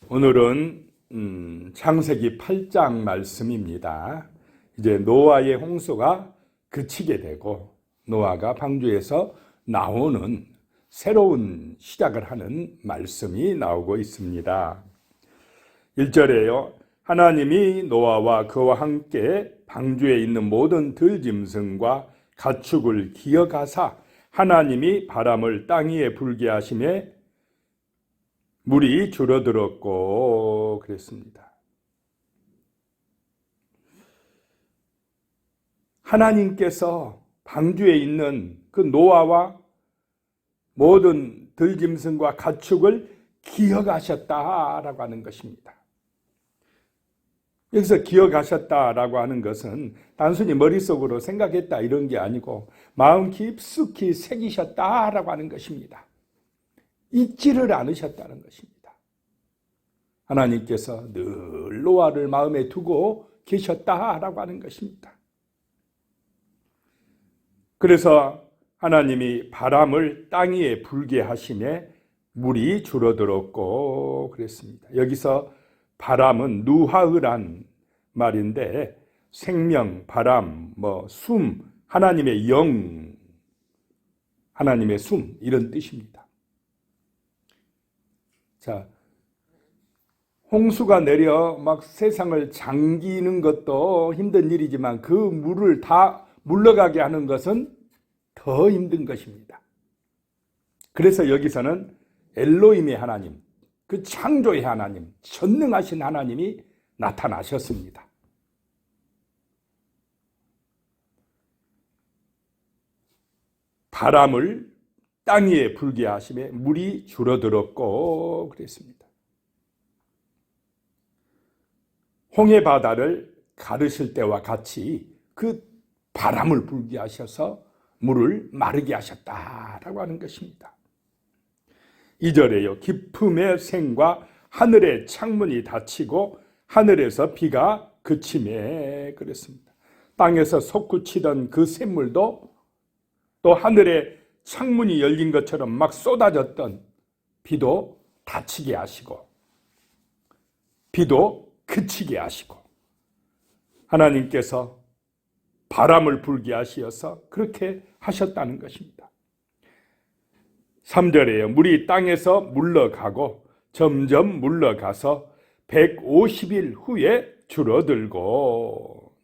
오늘은 창세기 8장 말씀입니다. 이제 노아의 홍수가 그치게 되고 노아가 방주에서 나오는 새로운 시작을 하는 말씀이 나오고 있습니다. 1절에요. 하나님이 노아와 그와 함께 방주에 있는 모든 들짐승과 가축을 기어가사 하나님이 바람을 땅 위에 불게 하심에 물이 줄어들었고 그랬습니다. 하나님께서 방주에 있는 그 노아와 모든 들짐승과 가축을 기어가셨다라고 하는 것입니다. 여기서 기어가셨다라고 하는 것은 단순히 머릿속으로 생각했다 이런 게 아니고 마음 깊숙이 새기셨다라고 하는 것입니다. 잊지를 않으셨다는 것입니다. 하나님께서 늘 노아를 마음에 두고 계셨다라고 하는 것입니다. 그래서 하나님이 바람을 땅 위에 불게 하심에 물이 줄어들었고 그랬습니다. 여기서 바람은 누하으란 말인데 생명, 바람, 숨, 하나님의 영, 하나님의 숨 이런 뜻입니다. 자, 홍수가 내려 막 세상을 잠기는 것도 힘든 일이지만 그 물을 다 물러가게 하는 것은 더 힘든 것입니다. 그래서 여기서는 엘로힘의 하나님, 그 창조의 하나님, 전능하신 하나님이 나타나셨습니다. 바람을 땅 위에 불게 하심에 물이 줄어들었고 그랬습니다. 홍해 바다를 가르실 때와 같이 그 바람을 불게 하셔서 물을 마르게 하셨다라고 하는 것입니다. 2절에요. 깊음의 샘과 하늘의 창문이 닫히고 하늘에서 비가 그치매 그랬습니다. 땅에서 솟구치던 그 샘물도 또 하늘의 창문이 열린 것처럼 막 쏟아졌던 비도 닫히게 하시고 비도 그치게 하시고 하나님께서 바람을 불게 하시어서 그렇게 하셨다는 것입니다. 3절에요. 물이 땅에서 물러가고 점점 물러가서 150일 후에 줄어들고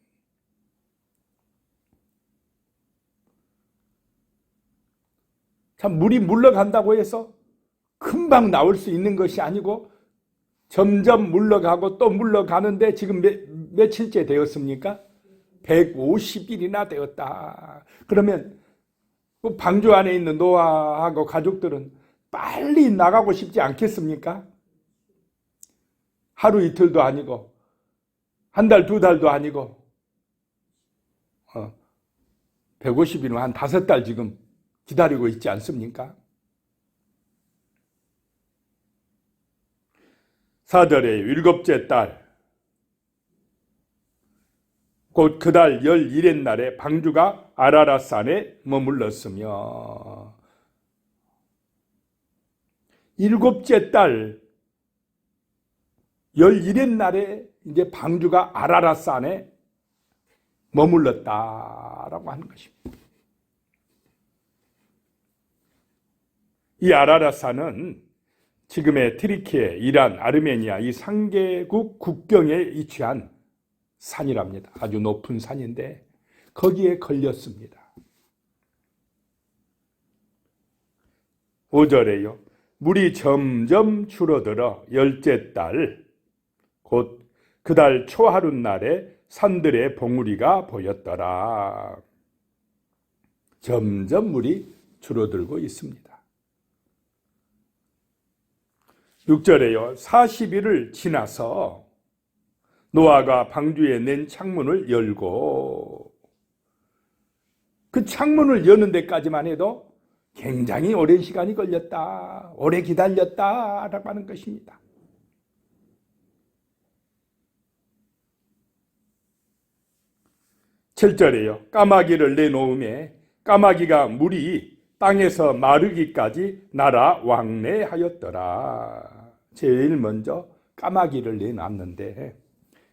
참 물이 물러간다고 해서 금방 나올 수 있는 것이 아니고 점점 물러가고 또 물러가는데 지금 며칠째 되었습니까? 150일이나 되었다. 그러면 방주 안에 있는 노아하고 가족들은 빨리 나가고 싶지 않겠습니까? 하루 이틀도 아니고 한 달, 두 달도 아니고 150일은 한 5달 지금 기다리고 있지 않습니까? 4절에 일곱째 달 곧 그 달 11의 날에 방주가 아라랏산에 머물렀으며 일곱째 달 11의 날에 이제 방주가 아라랏산에 머물렀다라고 하는 것입니다. 이 아라랏산은 지금의 트리키에, 이란, 아르메니아 이 3개국 국경에 위치한 산이랍니다. 아주 높은 산인데 거기에 걸렸습니다. 5절에요. 물이 점점 줄어들어 10째 달 곧 그 달 초하룻날에 산들의 봉우리가 보였더라. 점점 물이 줄어들고 있습니다. 6절에요. 40일을 지나서 노아가 방주에 낸 창문을 열고 그 창문을 여는 데까지만 해도 굉장히 오랜 시간이 걸렸다. 오래 기다렸다라고 하는 것입니다. 7절에요. 까마귀를 내놓음에 까마귀가 물이 땅에서 마르기까지 날아 왕래하였더라. 제일 먼저 까마귀를 내놨는데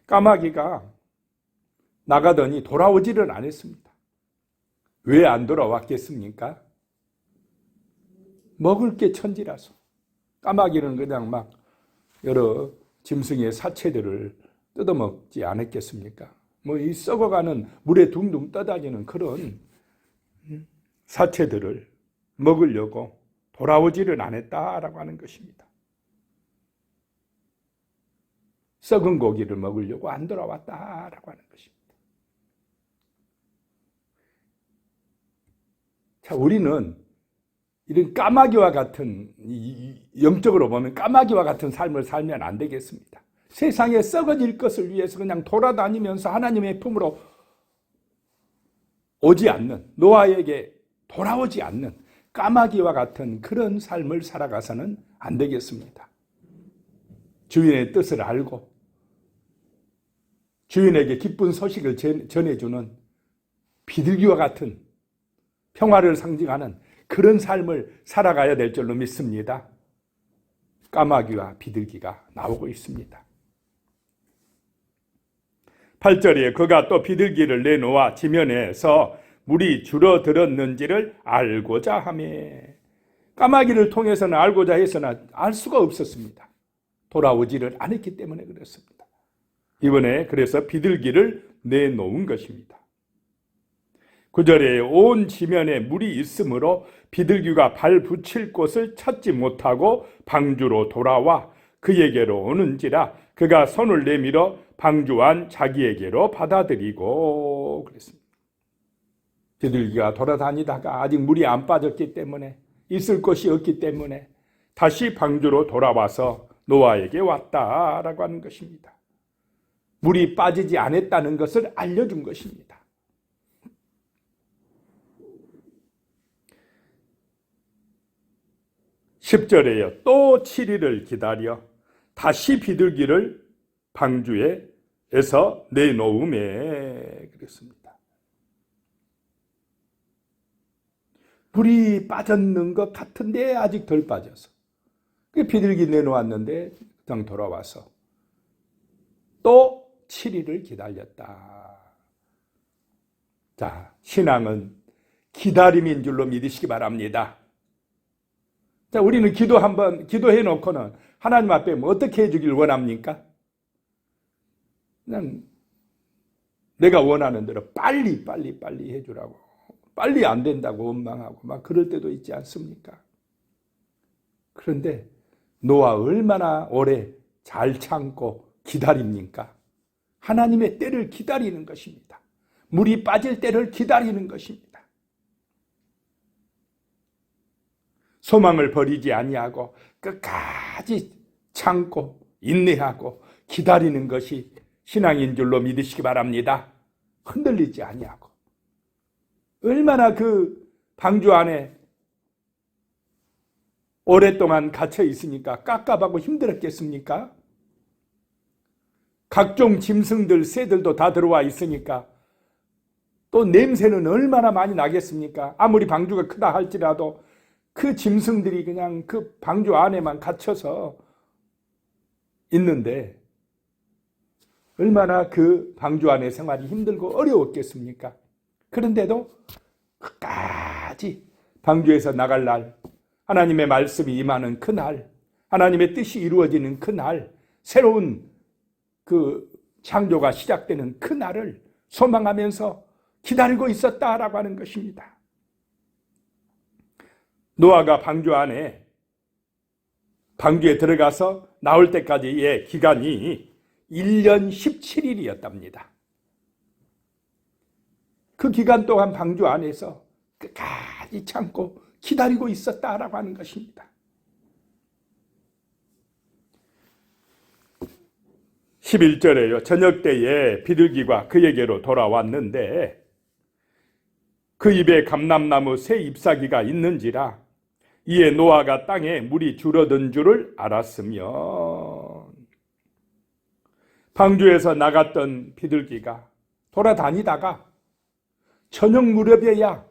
까마귀가 나가더니 돌아오지를 않았습니다. 왜 안 돌아왔겠습니까? 먹을 게 천지라서. 까마귀는 그냥 막 여러 짐승의 사체들을 뜯어먹지 않았겠습니까? 뭐 이 썩어가는 물에 둥둥 떠다니는 그런 사체들을 먹으려고 돌아오지를 않았다라고 하는 것입니다. 썩은 고기를 먹으려고 안 돌아왔다라고 하는 것입니다. 자, 우리는 이런 까마귀와 같은, 영적으로 보면 까마귀와 같은 삶을 살면 안 되겠습니다. 세상에 썩어질 것을 위해서 그냥 돌아다니면서 하나님의 품으로 오지 않는, 노아에게 돌아오지 않는 까마귀와 같은 그런 삶을 살아가서는 안 되겠습니다. 주인의 뜻을 알고 주인에게 기쁜 소식을 전해주는 비둘기와 같은 평화를 상징하는 그런 삶을 살아가야 될 줄로 믿습니다. 까마귀와 비둘기가 나오고 있습니다. 8절에 그가 또 비둘기를 내놓아 지면에서 물이 줄어들었는지를 알고자 하며, 까마귀를 통해서는 알고자 해서는 알 수가 없었습니다. 돌아오지를 않았기 때문에 그렇습니다. 이번에 그래서 비둘기를 내놓은 것입니다. 9절에 온 지면에 물이 있으므로 비둘기가 발 붙일 곳을 찾지 못하고 방주로 돌아와 그에게로 오는지라 그가 손을 내밀어 방주 안 자기에게로 받아들이고 그랬습니다. 비둘기가 돌아다니다가 아직 물이 안 빠졌기 때문에, 있을 곳이 없기 때문에 다시 방주로 돌아와서 노아에게 왔다라고 하는 것입니다. 물이 빠지지 않았다는 것을 알려준 것입니다. 10절에요. 또 7일을 기다려 다시 비둘기를 방주에서 내놓음에 그랬습니다. 물이 빠졌는 것 같은데 아직 덜 빠져서 비둘기 내놓았는데 그냥 돌아와서 또 7일을 기다렸다. 자, 신앙은 기다림인 줄로 믿으시기 바랍니다. 자, 우리는 기도해 놓고는 하나님 앞에 뭐 어떻게 해주길 원합니까? 그냥 내가 원하는 대로 빨리 해주라고, 빨리 안 된다고 원망하고 막 그럴 때도 있지 않습니까? 그런데 노아 얼마나 오래 잘 참고 기다립니까? 하나님의 때를 기다리는 것입니다. 물이 빠질 때를 기다리는 것입니다. 소망을 버리지 아니하고 끝까지 참고 인내하고 기다리는 것이 신앙인 줄로 믿으시기 바랍니다. 흔들리지 아니하고. 얼마나 그 방주 안에 오랫동안 갇혀 있으니까 깝깝하고 힘들었겠습니까? 각종 짐승들, 새들도 다 들어와 있으니까 또 냄새는 얼마나 많이 나겠습니까? 아무리 방주가 크다 할지라도 그 짐승들이 그냥 그 방주 안에만 갇혀서 있는데 얼마나 그 방주 안의 생활이 힘들고 어려웠겠습니까? 그런데도 끝까지 방주에서 나갈 날, 하나님의 말씀이 임하는 그날, 하나님의 뜻이 이루어지는 그날, 새로운 그 창조가 시작되는 그날을 소망하면서 기다리고 있었다라고 하는 것입니다. 노아가 방주에 들어가서 나올 때까지의 기간이 1년 17일이었답니다. 그 기간 동안 방주 안에서 끝까지 참고 기다리고 있었다라고 하는 것입니다. 11절에요. 저녁 때에 비둘기가 그에게로 돌아왔는데 그 입에 감람나무 새 잎사귀가 있는지라 이에 노아가 땅에 물이 줄어든 줄을 알았으며, 방주에서 나갔던 비둘기가 돌아다니다가 저녁 무렵에야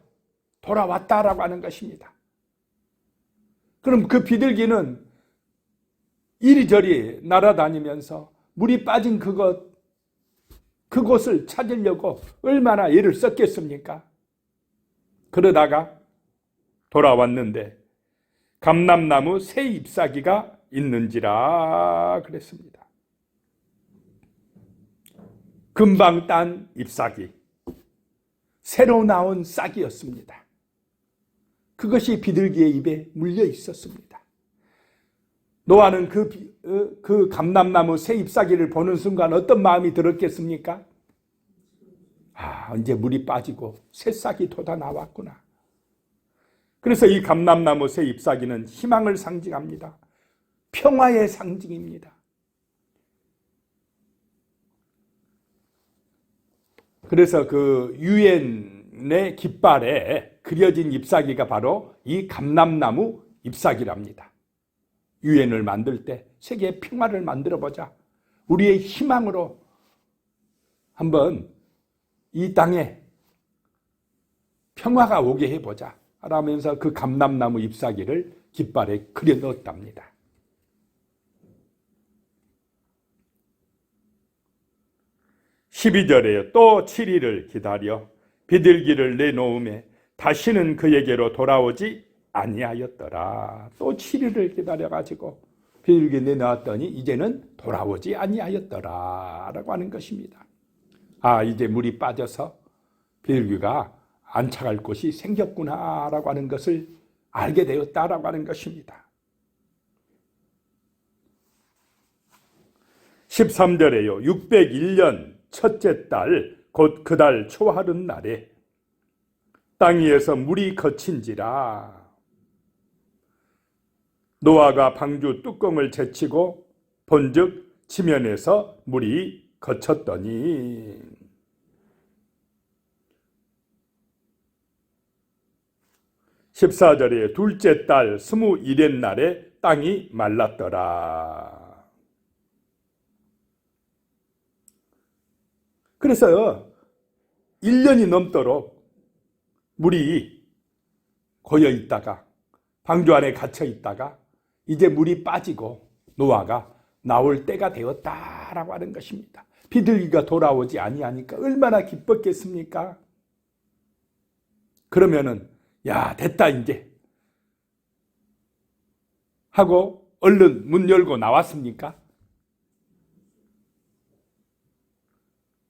돌아왔다라고 하는 것입니다. 그럼 그 비둘기는 이리저리 날아다니면서 물이 빠진 그곳을 찾으려고 얼마나 애를 썼겠습니까? 그러다가 돌아왔는데 감람나무 새 잎사귀가 있는지라 그랬습니다. 금방 딴 잎사귀, 새로 나온 싹이었습니다. 그것이 비둘기의 입에 물려 있었습니다. 노아는 그 감람나무 새 잎사귀를 보는 순간 어떤 마음이 들었겠습니까? 이제 물이 빠지고 새싹이 돋아 나왔구나. 그래서 이 감람나무 새 잎사귀는 희망을 상징합니다. 평화의 상징입니다. 그래서 그 유엔의 깃발에 그려진 잎사귀가 바로 이 감람나무 잎사귀랍니다. 유엔을 만들 때 세계의 평화를 만들어보자. 우리의 희망으로 한번 이 땅에 평화가 오게 해보자. 라면서 그 감람나무 잎사귀를 깃발에 그려 넣었답니다. 12절에요. 또 7일을 기다려 비둘기를 내놓음에 다시는 그에게로 돌아오지 아니하였더라. 또 7일을 기다려가지고 비둘기 내놓았더니 이제는 돌아오지 아니하였더라 라고 하는 것입니다. 이제 물이 빠져서 비둘기가 안착할 곳이 생겼구나 라고 하는 것을 알게 되었다라고 하는 것입니다. 13절에요. 601년 첫째 달 곧 그 달 초하룻 날에 땅 위에서 물이 거친지라. 노아가 방주 뚜껑을 제치고 본즉 지면에서 물이 거쳤더니 14절에 둘째 달 21의 날에 땅이 말랐더라. 그래서 1년이 넘도록 물이 고여 있다가 방주 안에 갇혀 있다가 이제 물이 빠지고 노아가 나올 때가 되었다라고 하는 것입니다. 비둘기가 돌아오지 아니하니까 얼마나 기뻤겠습니까? 그러면은 됐다 이제 하고 얼른 문 열고 나왔습니까?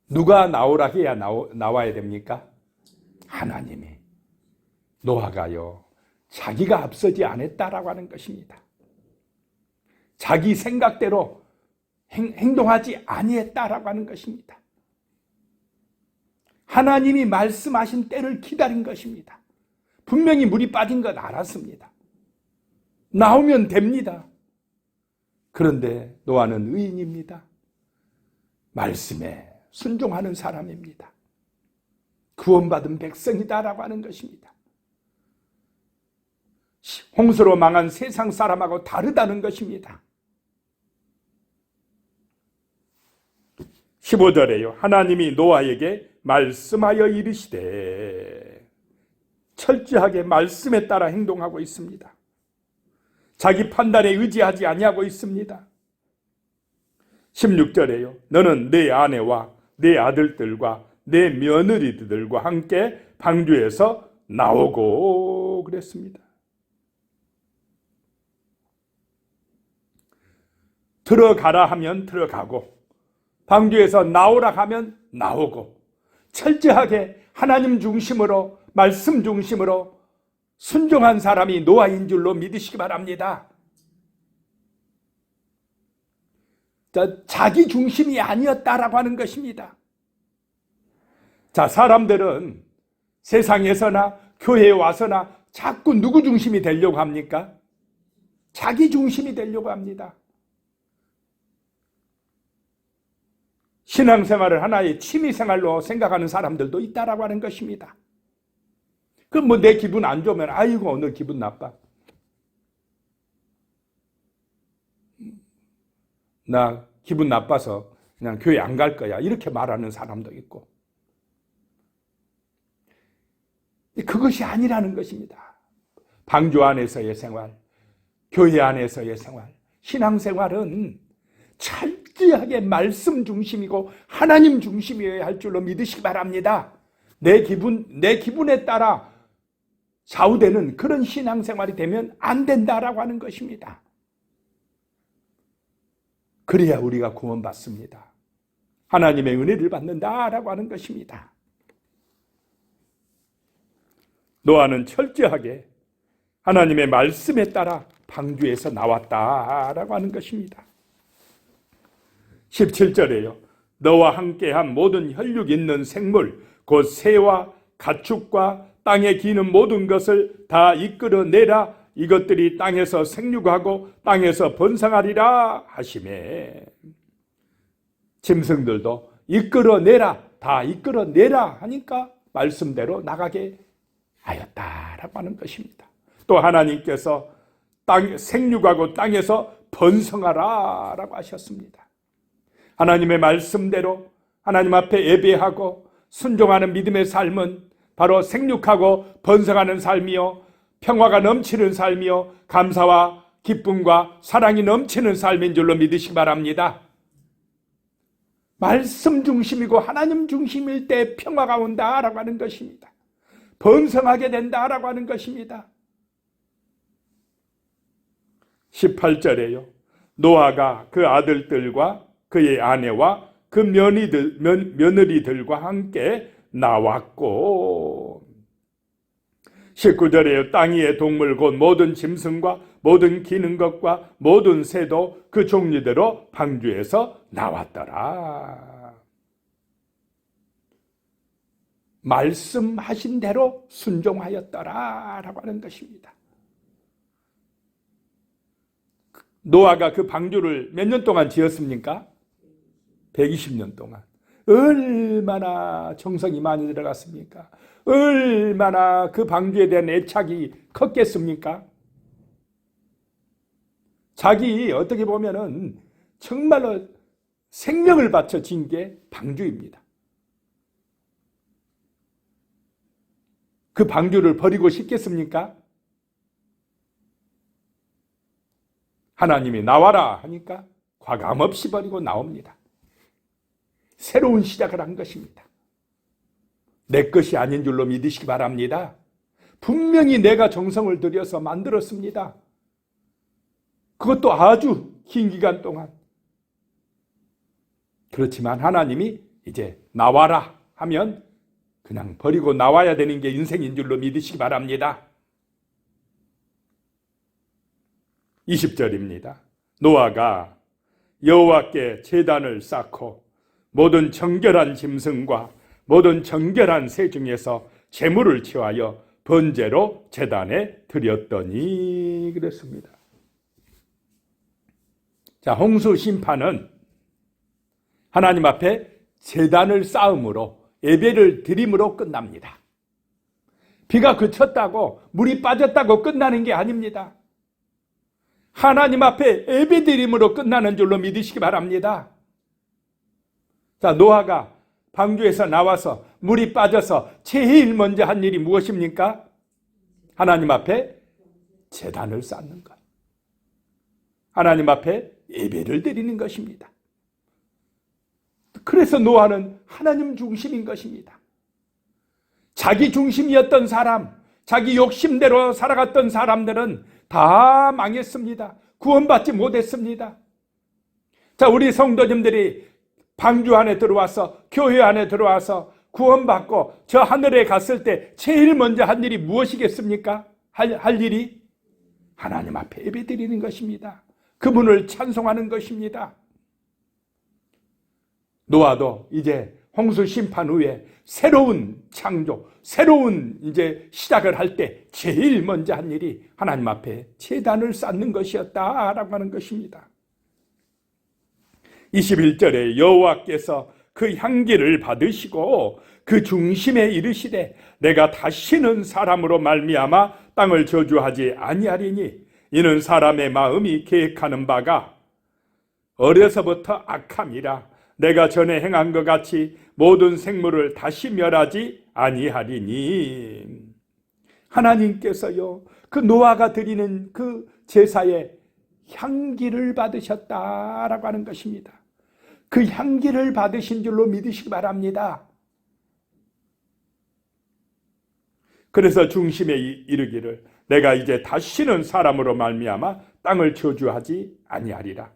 누가 나오라 해야 나와야 됩니까? 하나님이. 노아가요, 자기가 앞서지 않았다라고 하는 것입니다. 자기 생각대로 행동하지 아니했다라고 하는 것입니다. 하나님이 말씀하신 때를 기다린 것입니다. 분명히 물이 빠진 건 알았습니다. 나오면 됩니다. 그런데 노아는 의인입니다. 말씀에 순종하는 사람입니다. 구원받은 백성이다라고 하는 것입니다. 홍수로 망한 세상 사람하고 다르다는 것입니다. 15절에요. 하나님이 노아에게 말씀하여 이르시되, 철저하게 말씀에 따라 행동하고 있습니다. 자기 판단에 의지하지 아니하고 있습니다. 16절에요. 너는 내 아내와 내 아들들과 내 며느리들과 함께 방주에서 나오고 그랬습니다. 들어가라 하면 들어가고 방주에서 나오라 하면 나오고 철저하게 하나님 중심으로 말씀 중심으로 순종한 사람이 노아인 줄로 믿으시기 바랍니다. 자기 중심이 아니었다라고 하는 것입니다. 사람들은 세상에서나 교회에 와서나 자꾸 누구 중심이 되려고 합니까? 자기 중심이 되려고 합니다. 신앙생활을 하나의 취미생활로 생각하는 사람들도 있다라고 하는 것입니다. 그럼 내 기분 안 좋으면 아이고 오늘 기분 나빠. 나 기분 나빠서 그냥 교회 안 갈 거야. 이렇게 말하는 사람도 있고. 그것이 아니라는 것입니다. 방주 안에서의 생활, 교회 안에서의 생활, 신앙생활은 철저하게 말씀 중심이고 하나님 중심이어야 할 줄로 믿으시기 바랍니다. 내 기분에 따라 좌우되는 그런 신앙생활이 되면 안 된다라고 하는 것입니다. 그래야 우리가 구원받습니다. 하나님의 은혜를 받는다라고 하는 것입니다. 노아는 철저하게 하나님의 말씀에 따라 방주에서 나왔다라고 하는 것입니다. 17절에요. 너와 함께한 모든 혈육 있는 생물 곧 새와 가축과 땅에 기는 모든 것을 다 이끌어내라. 이것들이 땅에서 생육하고 땅에서 번성하리라 하시매. 짐승들도 이끌어내라, 다 이끌어내라 하니까 말씀대로 나가게 하였다라고 하는 것입니다. 또 하나님께서 생육하고 땅에서 번성하라 라고 하셨습니다. 하나님의 말씀대로 하나님 앞에 예배하고 순종하는 믿음의 삶은 바로 생육하고 번성하는 삶이요, 평화가 넘치는 삶이요, 감사와 기쁨과 사랑이 넘치는 삶인 줄로 믿으시기 바랍니다. 말씀 중심이고 하나님 중심일 때 평화가 온다라고 하는 것입니다. 번성하게 된다라고 하는 것입니다. 18절에요. 노아가 그 아들들과 그의 아내와 그 며느리들과 함께 나왔고, 19절에요. 땅 위의 동물 곧 모든 짐승과 모든 기는 것과 모든 새도 그 종류대로 방주에서 나왔더라. 말씀하신 대로 순종하였더라 라고 하는 것입니다. 노아가 그 방주를 몇 년 동안 지었습니까? 120년 동안. 얼마나 정성이 많이 들어갔습니까? 얼마나 그 방주에 대한 애착이 컸겠습니까? 자기 어떻게 보면은 정말로 생명을 바쳐 진 게 방주입니다. 그 방주를 버리고 싶겠습니까? 하나님이 나와라 하니까 과감 없이 버리고 나옵니다. 새로운 시작을 한 것입니다. 내 것이 아닌 줄로 믿으시기 바랍니다. 분명히 내가 정성을 들여서 만들었습니다. 그것도 아주 긴 기간 동안. 그렇지만 하나님이 이제 나와라 하면 그냥 버리고 나와야 되는 게 인생인 줄로 믿으시기 바랍니다. 20절입니다. 노아가 여호와께 제단을 쌓고 모든 정결한 짐승과 모든 정결한 새 중에서 제물을 취하여 번제로 제단에 드렸더니 그랬습니다. 자, 홍수 심판은 하나님 앞에 제단을 쌓음으로 예배를 드림으로 끝납니다. 비가 그쳤다고 물이 빠졌다고 끝나는 게 아닙니다. 하나님 앞에 예배 드림으로 끝나는 줄로 믿으시기 바랍니다. 자, 노아가 방주에서 나와서 물이 빠져서 제일 먼저 한 일이 무엇입니까? 하나님 앞에 제단을 쌓는 것. 하나님 앞에 예배를 드리는 것입니다. 그래서 노아는 하나님 중심인 것입니다. 자기 중심이었던 사람, 자기 욕심대로 살아갔던 사람들은 다 망했습니다. 구원받지 못했습니다. 자, 우리 성도님들이 방주 안에 들어와서 교회 안에 들어와서 구원받고 저 하늘에 갔을 때 제일 먼저 한 일이 무엇이겠습니까? 할 일이 하나님 앞에 예배드리는 것입니다. 그분을 찬송하는 것입니다. 노아도 이제 홍수 심판 후에 새로운 창조, 새로운 이제 시작을 할 때 제일 먼저 한 일이 하나님 앞에 제단을 쌓는 것이었다라고 하는 것입니다. 21절에 여호와께서 그 향기를 받으시고 그 중심에 이르시되 내가 다시는 사람으로 말미암아 땅을 저주하지 아니하리니 이는 사람의 마음이 계획하는 바가 어려서부터 악함이라 내가 전에 행한 것 같이 모든 생물을 다시 멸하지 아니하리니. 하나님께서요, 그 노아가 드리는 그 제사에 향기를 받으셨다라고 하는 것입니다. 그 향기를 받으신 줄로 믿으시기 바랍니다. 그래서 중심에 이르기를 내가 이제 다시는 사람으로 말미암아 땅을 저주하지 아니하리라.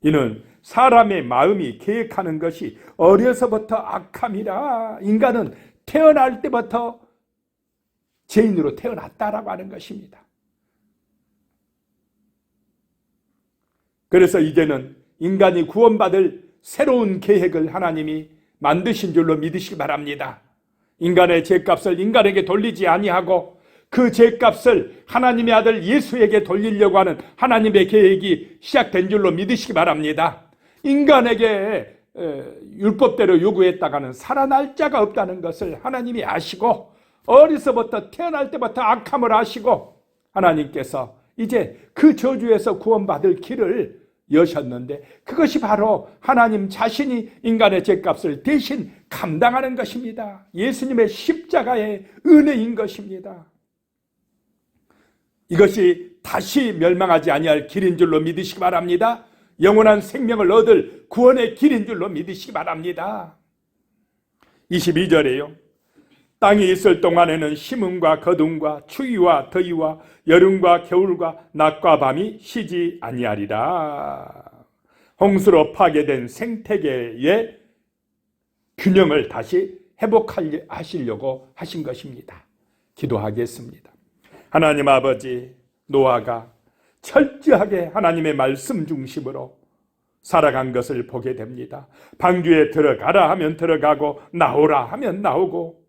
이는 사람의 마음이 계획하는 것이 어려서부터 악함이라. 인간은 태어날 때부터 죄인으로 태어났다라고 하는 것입니다. 그래서 이제는 인간이 구원받을 새로운 계획을 하나님이 만드신 줄로 믿으시기 바랍니다. 인간의 죄값을 인간에게 돌리지 아니하고 그 죄값을 하나님의 아들 예수에게 돌리려고 하는 하나님의 계획이 시작된 줄로 믿으시기 바랍니다. 인간에게 율법대로 요구했다가는 살아날 자가 없다는 것을 하나님이 아시고 어려서부터 태어날 때부터 악함을 아시고 하나님께서 이제 그 저주에서 구원받을 길을 여셨는데 그것이 바로 하나님 자신이 인간의 죄값을 대신 감당하는 것입니다. 예수님의 십자가의 은혜인 것입니다. 이것이 다시 멸망하지 아니할 길인 줄로 믿으시기 바랍니다. 영원한 생명을 얻을 구원의 길인 줄로 믿으시기 바랍니다. 22절에요. 땅이 있을 동안에는 심음과 거둠과 추위와 더위와 여름과 겨울과 낮과 밤이 쉬지 아니하리라. 홍수로 파괴된 생태계의 균형을 다시 회복하시려고 하신 것입니다. 기도하겠습니다. 하나님 아버지, 노아가 철저하게 하나님의 말씀 중심으로 살아간 것을 보게 됩니다. 방주에 들어가라 하면 들어가고 나오라 하면 나오고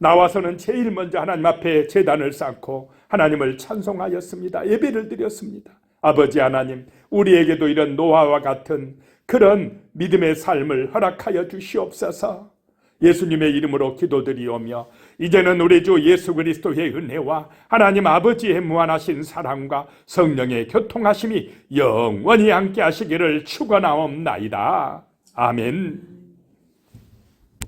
나와서는 제일 먼저 하나님 앞에 제단을 쌓고 하나님을 찬송하였습니다. 예배를 드렸습니다. 아버지 하나님, 우리에게도 이런 노아와 같은 그런 믿음의 삶을 허락하여 주시옵소서. 예수님의 이름으로 기도드리오며 이제는 우리 주 예수 그리스도의 은혜와 하나님 아버지의 무한하신 사랑과 성령의 교통하심이 영원히 함께 하시기를 축원하옵나이다. 아멘.